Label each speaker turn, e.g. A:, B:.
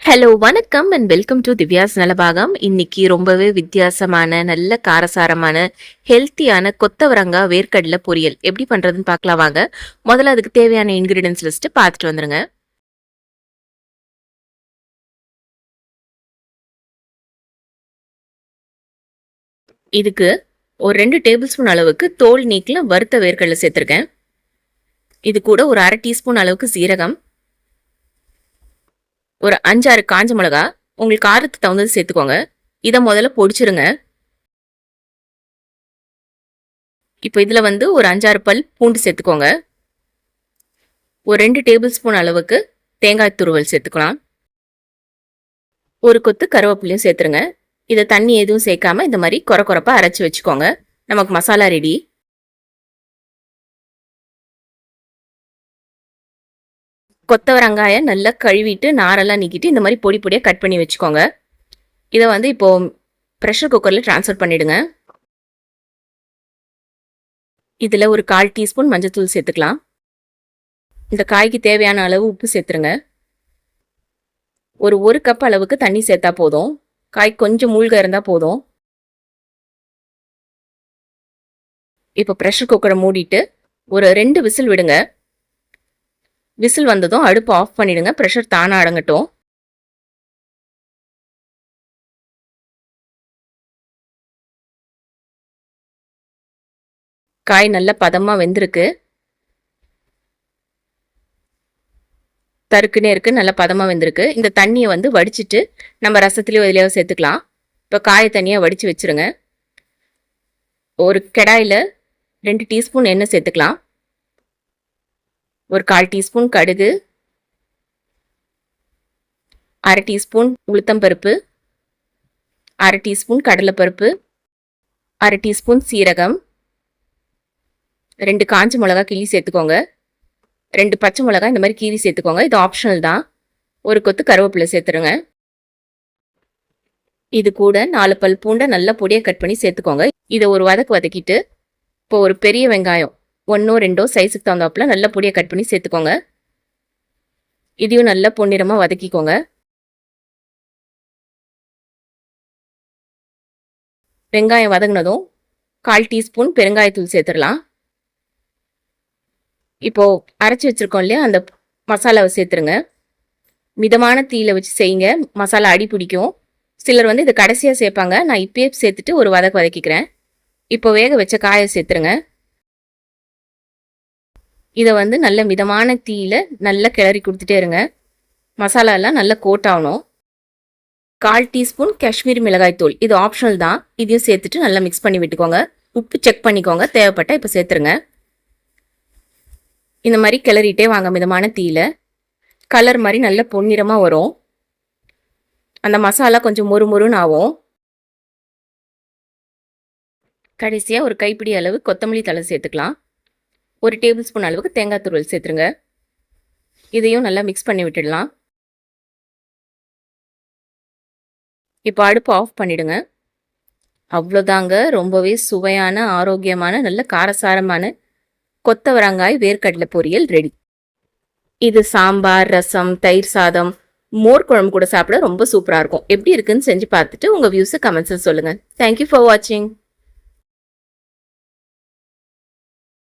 A: Hello வணக்கம் and welcome to Divya's Nalabagam. இன்னைக்கு ரொம்பவே வித்தியாசமான நல்ல காரசாரமான ஹெல்த்தியான கொத்தவரங்காய் வேர்க்கடலை பொரியல் எப்படி பண்றதுன்னு பார்க்கலாம் வாங்க. முதல்ல அதுக்கு தேவையான இன்கிரீடியன்ஸ் லிஸ்ட் பார்த்துட்டு வந்துருங்க. இதுக்கு ஒரு 2 டேபிள் ஸ்பூன் அளவுக்கு தோல் நீக்கில் வறுத்த வேர்க்கடலை சேர்த்துருக்கேன். இது கூட ஒரு 1/2 டீஸ்பூன் அளவுக்கு சீரகம், ஒரு 5-6 காஞ்ச மிளகா, உங்களுக்கு காரத்துக்கு தகுந்தது சேர்த்துக்கோங்க. இதை முதல்ல பொடிச்சிருங்க. இப்போ இதில் ஒரு 5-6 பல் பூண்டு சேர்த்துக்கோங்க. ஒரு 2 டேபிள் ஸ்பூன் அளவுக்கு தேங்காய் துருவல் சேர்த்துக்கலாம். ஒரு கொத்து கருவேப்பிலையும் சேர்த்துருங்க. இதை தண்ணி எதுவும் சேர்க்காம இந்த மாதிரி கொரப்பா அரைச்சி வச்சுக்கோங்க. நமக்கு மசாலா ரெடி. கொத்தவரங்காயை நல்லா கழுவிட்டு நாரெல்லாம் நீக்கிட்டு இந்த மாதிரி பொடி பொடியாக கட் பண்ணி வச்சுக்கோங்க. இதை இப்போ ப்ரெஷர் குக்கரில் ட்ரான்ஸ்ஃபர் பண்ணிடுங்க. இதில் ஒரு 1/4 டீஸ்பூன் மஞ்சள்தூள் சேர்த்துக்கலாம். இந்த காய்க்கு தேவையான அளவு உப்பு சேர்த்துருங்க. ஒரு கப் அளவுக்கு தண்ணி சேர்த்தா போதும். காய் கொஞ்சம் மூழ்க இருந்தால் போதும். இப்போ ப்ரெஷர் குக்கரை மூடிட்டு ஒரு 2 விசில் விடுங்க. விசில் வந்ததும் அடுப்பு ஆஃப் பண்ணிடுங்க. ப்ரெஷர் தானா அடங்கட்டும். காய் நல்ல பதமா வெந்திருக்கு. தருக்குனே இருக்கு, நல்ல பதமா வெந்திருக்கு. இந்த தண்ணியை வடிச்சிட்டு நம்ம ரசத்துலயோ இதுலயோ சேர்த்துக்கலாம். இப்போ காயை தண்ணியை வடிச்சு வச்சிருங்க. ஒரு கடாயில 2 டீஸ்பூன் எண்ணெய் சேர்த்துக்கலாம். ஒரு 1/4 டீஸ்பூன் கடுகு, 1/2 டீஸ்பூன் உளுத்தம்பருப்பு, 1/2 டீஸ்பூன் கடலைப்பருப்பு, 1/2 டீஸ்பூன் சீரகம், 2 காஞ்ச மிளகா கிள்ளி சேர்த்துக்கோங்க. 2 பச்சை மிளகா இந்த மாதிரி கீரி சேர்த்துக்கோங்க. இது ஆப்ஷனல் தான். ஒரு கொத்து கருவேப்பிலை சேர்த்துருங்க. இது கூட 4 பல் பூண்டை நல்லா பொடியாக கட் பண்ணி சேர்த்துக்கோங்க. இதை ஒரு வதக்கிட்டு இப்போ ஒரு பெரிய வெங்காயம் 1-2 சைஸுக்கு தகுந்தாப்புல நல்ல பொடியை கட் பண்ணி சேர்த்துக்கோங்க. இதையும் நல்லா பொன்னிறமா வதக்கிக்கோங்க. வெங்காயம் வதங்கினதும் 1/4 டீஸ்பூன் பெருங்காயத்தூள் சேர்த்துடலாம். இப்போ அரைச்சி வச்சிருக்கோம் இல்லையா, அந்த மசாலாவை சேர்த்துருங்க. மிதமான தீயில வச்சு செய்யுங்க, மசாலா அடி பிடிக்கும். சிலர் இதை கடைசியாக சேர்ப்பாங்க. நான் இப்பயே சேர்த்துட்டு ஒரு வதக்கிக்கிறேன். இப்போ வேக வச்ச காயை சேர்த்துருங்க. இதை நல்ல மிதமான தீயில நல்லா கிளறி கொடுத்துட்டே இருங்க. மசாலா எல்லாம் நல்லா கோட் ஆகணும். 1/4 டீஸ்பூன் காஷ்மீரி மிளகாய் தூள், இது ஆப்ஷனல் தான். இதையும் சேர்த்துட்டு நல்லா மிக்ஸ் பண்ணி விட்டுக்கோங்க. உப்பு செக் பண்ணிக்கோங்க, தேவைப்பட்ட இப்போ சேர்த்துருங்க. இந்த மாதிரி கிளறிட்டே வாங்க மிதமான தீயில. கலர் மாதிரி நல்ல பொன்னிறமா வரும். அந்த மசாலா கொஞ்சம் மொறுமொறுன்னு ஆகும். கடைசியாக ஒரு கைப்பிடி அளவு கொத்தமல்லி தழை சேர்த்துக்கலாம். 1 டேபிள் ஸ்பூன் அளவுக்கு தேங்காய் துருவல் சேர்த்துருங்க. இதையும் நல்லா மிக்ஸ் பண்ணி விட்டுடலாம். இப்போ அடுப்பு ஆஃப் பண்ணிடுங்க. அவ்வளோதாங்க, ரொம்பவே சுவையான ஆரோக்கியமான நல்ல காரசாரமான கொத்தவரங்காய் வேர்க்கடலை பொரியல் ரெடி. இது சாம்பார், ரசம், தயிர் சாதம், மோர் குழம்பு கூட சாப்பிட ரொம்ப சூப்பராக இருக்கும். எப்படி இருக்குன்னு செஞ்சு பார்த்துட்டு உங்கள் வியூஸை கமெண்ட்ஸில் சொல்லுங்கள். தேங்க்யூ ஃபார் வாட்சிங்.